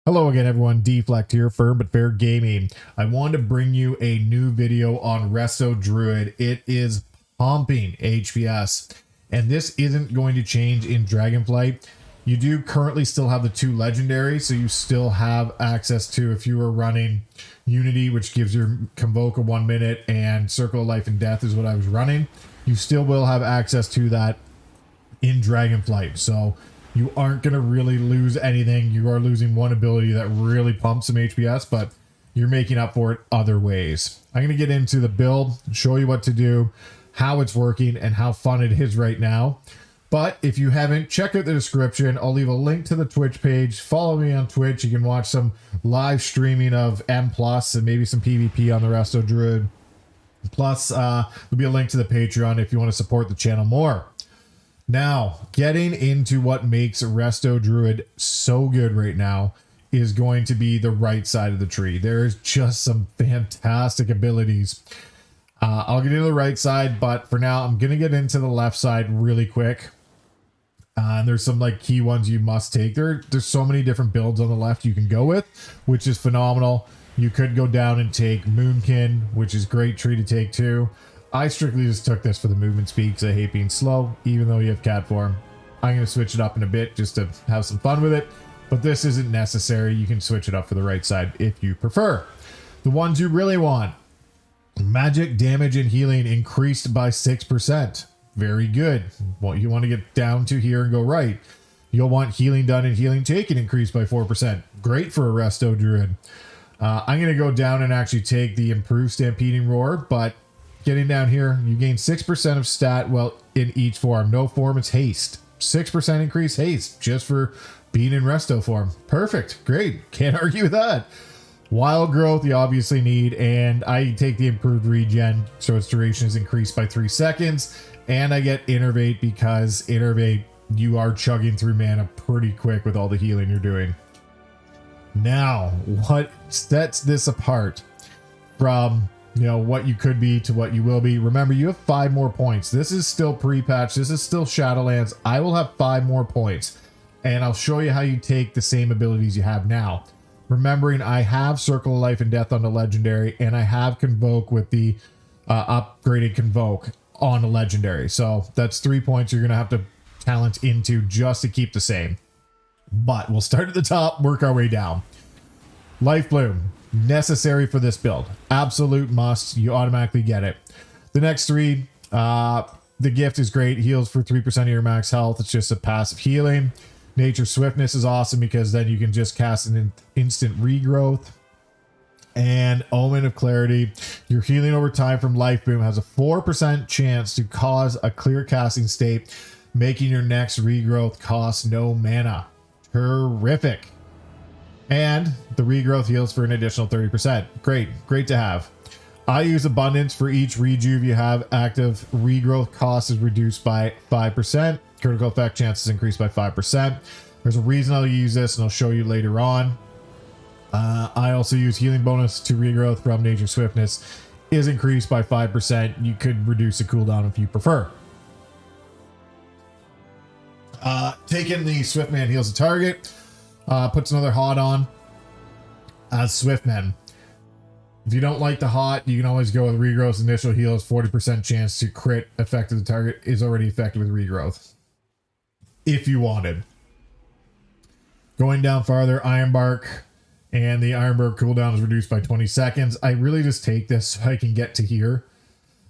Hello again, everyone. Deflect here, Firm but Fair Gaming. I wanted to bring you a new video on Resto Druid. It is pumping HPS, and this isn't going to change in Dragonflight. You do currently still have the two legendaries, so you still have access to, if you were running Unity, which gives your Convoke a 1 minute, and Circle of Life and Death is what I was running, you still will have access to that in Dragonflight. So you aren't going to really lose anything. You are losing one ability that really pumps some HPS, but you're making up for it other ways. I'm going to get into the build, show you what to do, how it's working, and how fun it is right now. But if you haven't, check out the description. I'll leave a link to the Twitch page. Follow me on Twitch. You can watch some live streaming of M+, and maybe some PvP on the Resto Druid. Plus, there'll be a link to the Patreon if you want to support the channel more. Now, getting into what makes Resto Druid so good right now is going to be the right side of the tree. There's just some fantastic abilities. I'll get into the right side, but for now, I'm going to get into the left side really quick. And there's some like key ones you must take. There's so many different builds on the left you can go with, which is phenomenal. You could go down and take Moonkin, which is great tree to take too. I strictly just took this for the movement speed because I hate being slow, even though you have cat form. I'm going to switch it up in a bit just to have some fun with it, but this isn't necessary. You can switch it up for the right side if you prefer. The ones you really want: magic, damage, and healing increased by 6%. Very good. Well, you want to get down to here and go right. You'll want healing done and healing taken increased by 4%. Great for a Resto Druid. I'm going to go down and actually take the improved Stampeding Roar, but getting down here, you gain 6% of stat, well, in each form. No form, it's haste. 6% increase haste just for being in Resto form. Perfect. Great. Can't argue with that. Wild growth, you obviously need, and I take the improved regen, so its duration is increased by 3 seconds. And I get Innervate because Innervate, you are chugging through mana pretty quick with all the healing you're doing. Now, what sets this apart from what you could be to what you will be? Remember, you have 5 more points. This is still pre-patch. This is still Shadowlands. I will have 5 more points, and I'll show you how you take the same abilities you have now. Remembering, I have Circle of Life and Death on the Legendary, and I have Convoke with the upgraded Convoke on the Legendary. So that's 3 points you're going to have to talent into just to keep the same. But we'll start at the top, work our way down. Life Bloom. Necessary for this build. Absolute must. You automatically get it. The next 3, the gift is great. Heals for 3% of your max health. It's just a passive healing. Nature Swiftness is awesome because then you can just cast an instant regrowth. And Omen of Clarity. Your healing over time from Life Boom has a 4% chance to cause a clear casting state, making your next regrowth cost no mana. Terrific. And the regrowth heals for an additional 30%. Great to have. I use Abundance for each rejuve you have active. Regrowth cost is reduced by 5%. Critical effect chances increased by 5%. There's a reason I'll use this, and I'll show you later on. I also use healing bonus to regrowth from Nature Swiftness is increased by 5%. You could reduce the cooldown if you prefer. Taking the Swiftman heals a target. Puts another hot on as Swiftman. If you don't like the hot, you can always go with regrowth. Initial heals, 40% chance to crit effect of the target is already affected with regrowth. If you wanted. Going down farther, Ironbark, and the Ironbark cooldown is reduced by 20 seconds. I really just take this so I can get to here.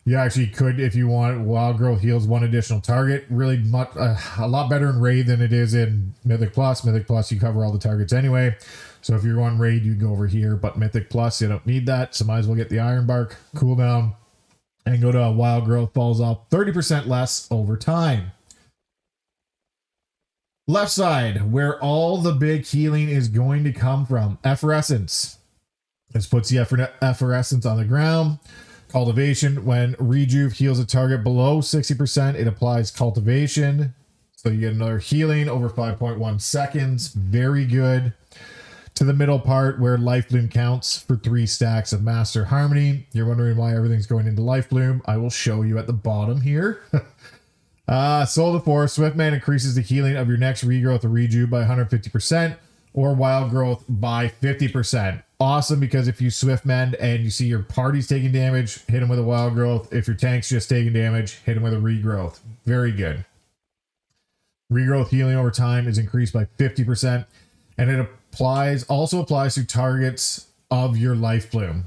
You actually could, if you want. Wild Growth heals 1 additional target. Really much, a lot better in Raid than it is in Mythic Plus. Mythic Plus, you cover all the targets anyway. So if you're on Raid, you go over here. But Mythic Plus, you don't need that. So might as well get the Ironbark cooldown and go to a Wild Growth. Falls off 30% less over time. Left side, where all the big healing is going to come from. Effervescence. This puts the Effervescence on the ground. Cultivation, when Rejuve heals a target below 60%, it applies Cultivation. So you get another healing over 5.1 seconds. Very good. To the middle part where Life Bloom counts for 3 stacks of Master Harmony. You're wondering why everything's going into Life Bloom. I will show you at the bottom here. Soul of the Forest, Swiftman increases the healing of your next regrowth or rejuve by 150%. or wild growth by 50%. Awesome, because if you swift mend and you see your party's taking damage, hit them with a wild growth. If your tank's just taking damage, hit them with a regrowth. Very good. Regrowth healing over time is increased by 50%, and it also applies to targets of your life bloom.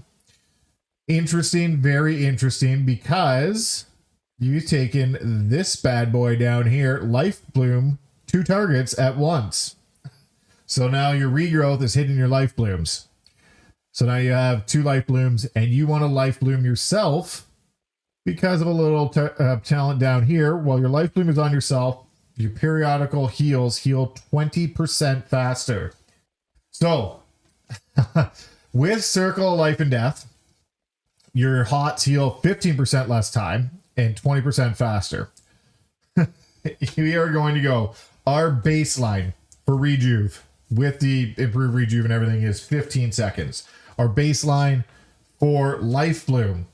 Interesting, very interesting, because you've taken this bad boy down here, life bloom, 2 targets at once. So now your regrowth is hitting your life blooms. So now you have 2 life blooms, and you want to life bloom yourself because of a little talent down here. While your life bloom is on yourself, your periodical heals heal 20% faster. So with Circle of Life and Death, your hots heal 15% less time and 20% faster. We are going to go. Our baseline for rejuve with the improved rejuve and everything is 15 seconds. Our baseline for life bloom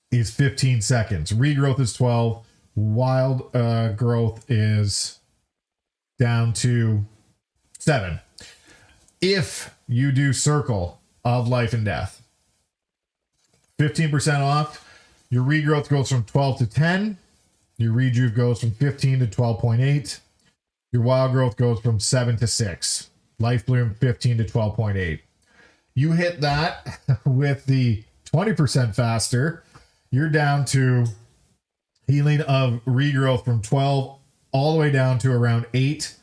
is 15 seconds. Regrowth is 12. Wild growth is down to 7. If you do Circle of Life and Death, 15% off. Your regrowth goes from 12 to 10. Your rejuve goes from 15 to 12.8. Your wild growth goes from 7 to 6. Life bloom 15 to 12.8. You hit that with the 20% faster, you're down to healing of regrowth from 12 all the way down to around 8.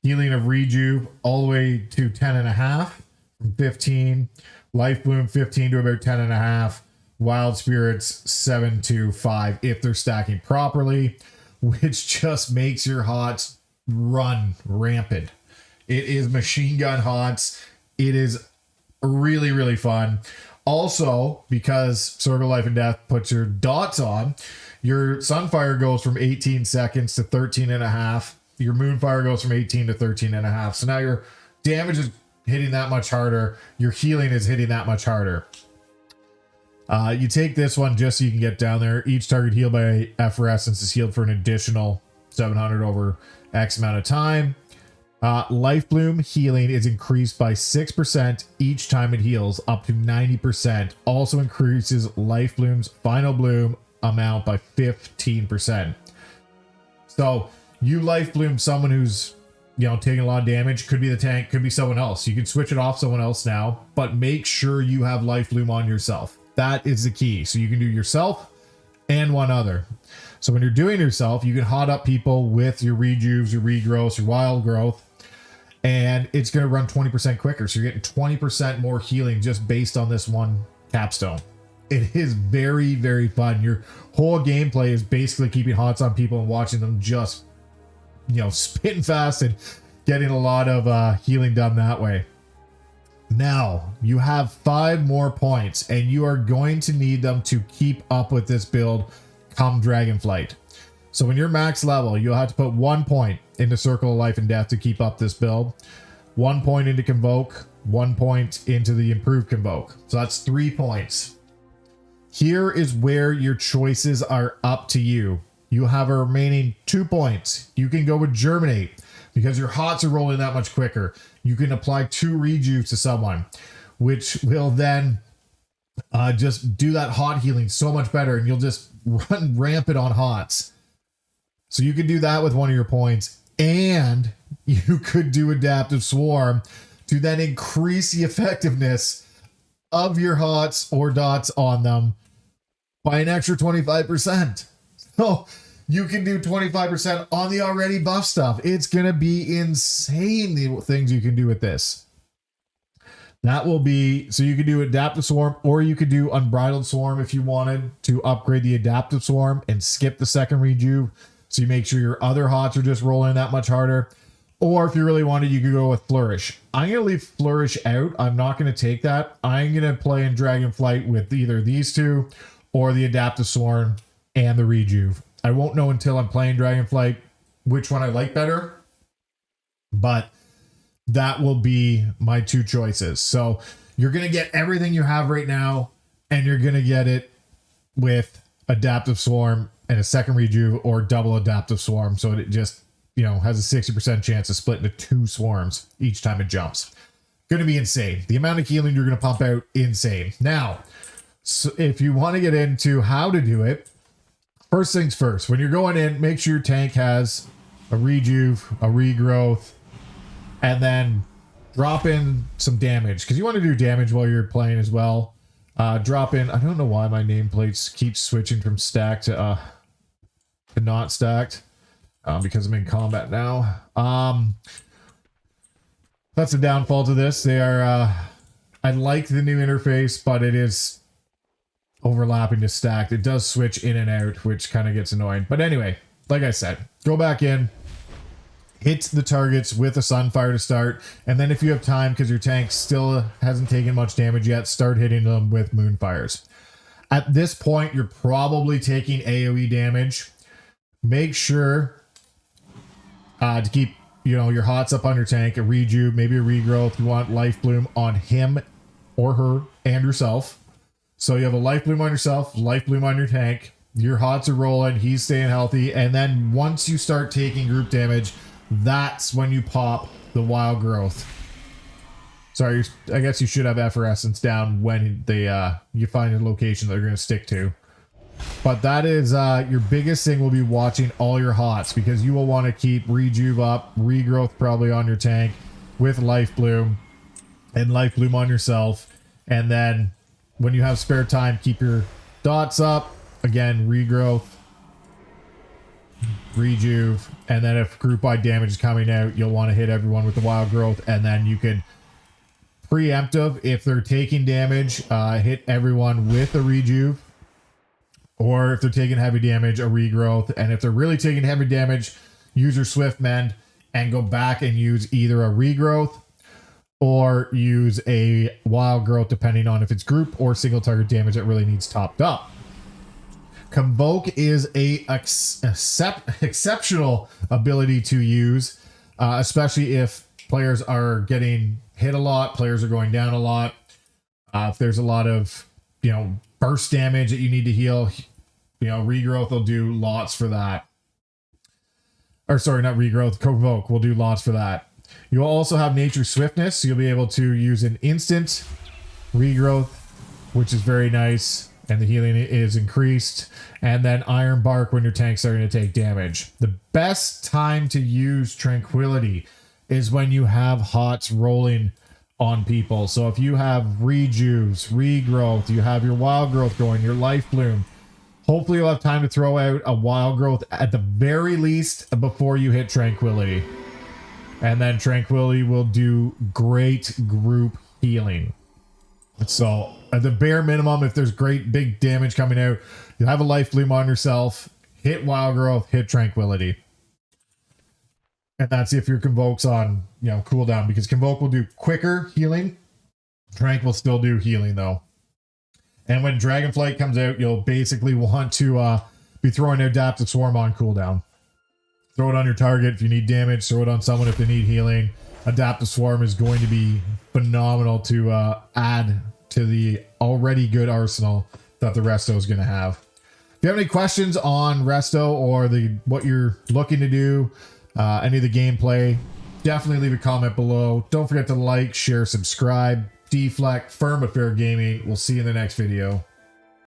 Healing of rejuve all the way to 10.5 from 15. Life bloom 15 to about 10.5. Wild spirits 7 to 5 if they're stacking properly, which just makes your hots run rampant. It is machine gun hots. It is really, really fun. Also, because Circle of Life and Death puts your dots on, your Sunfire goes from 18 seconds to 13.5. Your Moonfire goes from 18 to 13.5. So now your damage is hitting that much harder. Your healing is hitting that much harder. You take this one just so you can get down there. Each target healed by Effervescence is healed for an additional 700 over X amount of time. Life Bloom healing is increased by 6% each time it heals, up to 90%. Also increases Life Bloom's final bloom amount by 15%. So you Life Bloom someone who's, taking a lot of damage. Could be the tank, could be someone else. You can switch it off someone else now, but make sure you have Life Bloom on yourself. That is the key. So you can do yourself and one other. So when you're doing yourself, you can hot up people with your rejuves, your regrowths, your wild growth, and it's going to run 20% quicker. So you're getting 20% more healing just based on this one capstone. It is very, very fun. Your whole gameplay is basically keeping hots on people and watching them just, spitting fast and getting a lot of healing done that way. Now, you have 5 more points, and you are going to need them to keep up with this build come Dragonflight. So when you're max level, you'll have to put 1 point into Circle of Life and Death to keep up this build, 1 point into Convoke, 1 point into the improved Convoke. So that's 3 points. Here is where your choices are up to you. You have a remaining 2 points. You can go with Germinate, because your hots are rolling that much quicker. You can apply 2 rejuves to someone, which will then just do that hot healing so much better, and you'll just run rampant on hots. So you could do that with one of your points, and you could do Adaptive Swarm to then increase the effectiveness of your hots or dots on them by an extra 25%. So you can do 25% on the already buff stuff. It's going to be insane, the things you can do with this. That will be, so you could do Adaptive Swarm, or you could do Unbridled Swarm if you wanted to upgrade the Adaptive Swarm and skip the second rejuve. So you make sure your other hots are just rolling that much harder. Or if you really wanted, you could go with Flourish. I'm going to leave Flourish out. I'm not going to take that. I'm going to play in Dragonflight with either these 2 or the Adaptive Swarm and the rejuve. I won't know until I'm playing Dragonflight which one I like better, but that will be my 2 choices. So you're going to get everything you have right now, and you're going to get it with Adaptive Swarm and a second rejuve, or double Adaptive Swarm. So it just you know, has a 60% chance of splitting into 2 swarms each time it jumps. Going to be insane. The amount of healing you're going to pump out, insane. Now, so if you want to get into how to do it, first things first, when you're going in, make sure your tank has a rejuve, a regrowth, and then drop in some damage, because you want to do damage while you're playing as well. Drop in, I don't know why my nameplates keep switching from stacked to not stacked, because I'm in combat now. That's the downfall to this. They are, I like the new interface, but it is overlapping to stacked. It does switch in and out, which kind of gets annoying. But anyway, like I said, go back in, hit the targets with a Sunfire to start, and then if you have time, because your tank still hasn't taken much damage yet, start hitting them with Moonfires. At this point, you're probably taking AoE damage. Make sure to keep, you know, your hots up on your tank, a rejuve, maybe a regrowth. You want life bloom on him or her and yourself. So you have a life bloom on yourself, life bloom on your tank. Your hots are rolling, he's staying healthy, and then once you start taking group damage, that's when you pop the wild growth. Sorry, I guess you should have effervescence down when they you find a location that they're going to stick to. But that is your biggest thing will be watching all your hots, because you will want to keep rejuve up, regrowth probably on your tank with life bloom, and life bloom on yourself. And then when you have spare time, keep your dots up. Again, regrowth, rejuve, and then if group wide damage is coming out, you'll want to hit everyone with the wild growth, and then you can preemptive, if they're taking damage, hit everyone with a rejuve. Or if they're taking heavy damage, a regrowth. And if they're really taking heavy damage, use your swift mend and go back and use either a regrowth or use a wild growth, depending on if it's group or single target damage that really needs topped up. Convoke is a exceptional ability to use, especially if players are getting hit a lot, players are going down a lot. If there's a lot of, you know, burst damage that you need to heal, you know, regrowth will do lots for that. Or sorry, not regrowth, Convoke will do lots for that. You'll also have nature swiftness, so you'll be able to use an instant regrowth, which is very nice, and the healing is increased. And then iron bark when your tank's starting to take damage. The best time to use tranquility is when you have hots rolling on people. So if you have rejuves, regrowth, you have your wild growth going, your life bloom, hopefully you'll have time to throw out a wild growth at the very least before you hit tranquility. And then tranquility will do great group healing. So at the bare minimum, if there's great big damage coming out, you'll have a life bloom on yourself, hit wild growth, hit tranquility. And that's if your Convoke's on, you know, cooldown, because Convoke will do quicker healing. Trank will still do healing though. And when Dragonflight comes out, you'll basically want to be throwing Adaptive Swarm on cooldown. Throw it on your target if you need damage. Throw it on someone if they need healing. Adaptive Swarm is going to be phenomenal to add to the already good arsenal that the Resto is going to have. If you have any questions on Resto or what you're looking to do, any of the gameplay, definitely leave a comment below. Don't forget to like, share, subscribe. Deflect, Firm but Fair Gaming. We'll see you in the next video.